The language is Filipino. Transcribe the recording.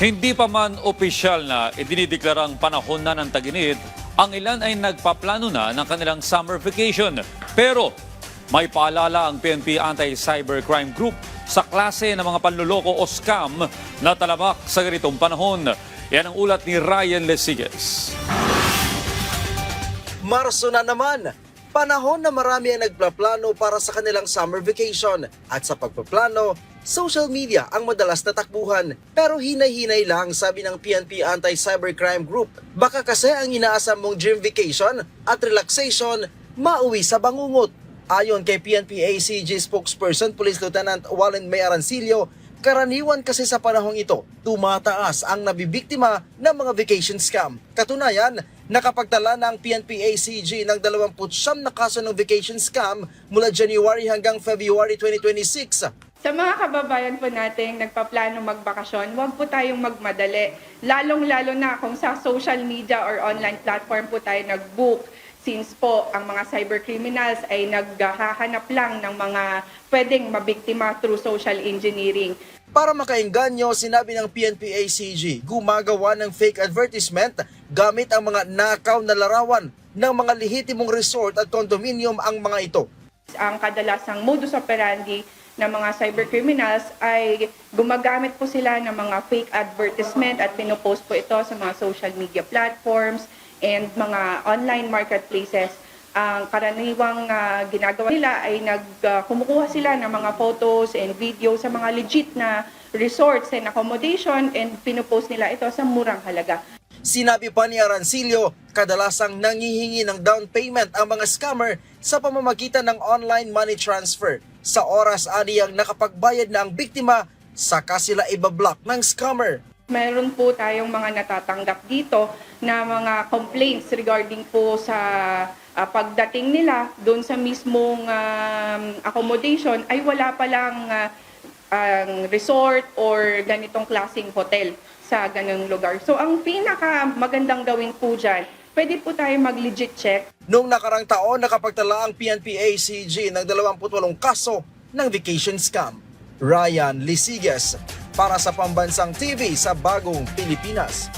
Hindi pa man opisyal na idinideklarang panahon na ng tag-init, ang ilan ay nagpaplano na ng kanilang summer vacation. Pero may paalala ang PNP Anti-Cybercrime Group sa klase ng mga panluloko o scam na talamak sa ganitong panahon. Yan ang ulat ni Ryan Lesiges. Marso na naman, panahon na marami ang nagpaplano para sa kanilang summer vacation. At sa pagpaplano, social media ang madalas na takbuhan. Pero hinay-hinay lang, sabi ng PNP Anti-Cybercrime Group. Baka kasi ang inaasam mong dream vacation at relaxation mauwi sa bangungot. Ayon kay PNP ACG spokesperson Police Lieutenant Wallen May Arancillo, karaniwan kasi sa panahong ito, tumataas ang nabibiktima ng mga vacation scam. Katunayan, nakapagtala ng PNP ACG ng 29 na kaso ng vacation scam mula January hanggang February 2026. Sa mga kababayan po nating nagpaplano magbakasyon, huwag po tayong magmadali. Lalong-lalo na kung sa social media or online platform po tayo nag-book. Since po ang mga cybercriminals ay naghahanap lang ng mga pwedeng mabiktima through social engineering. Para makaengganyo, sinabi ng PNP ACG, gumagawa ng fake advertisement gamit ang mga nakaw na larawan ng mga lehitimong resort at condominium ang mga ito. Ang kadalasang modus operandi ng mga cybercriminals ay gumagamit po sila ng mga fake advertisement at pinopost po ito sa mga social media platforms and mga online marketplaces. Ang karaniwang ginagawa nila ay kumukuha sila ng mga photos and videos sa mga legit na resorts and accommodation and pinopost nila ito sa murang halaga. Sinabi pa ni Arancillo, kadalasang nangihingi ng down payment ang mga scammer sa pamamagitan ng online money transfer. Sa oras aniyang nakapagbayad na ang biktima, saka sila ibablock ng scammer. Meron po tayong mga natatanggap dito na mga complaints regarding po sa pagdating nila doon sa mismong accommodation ay wala palang resort or ganitong klaseng hotel sa ganung lugar. So ang pinaka magandang gawin po dyan, pwede po tayo mag-legit check. Noong nakarang taon, nakapagtala ang PNP ACG ng 28 kaso ng vacation scam. Ryan Lesiges para sa Pambansang TV sa Bagong Pilipinas.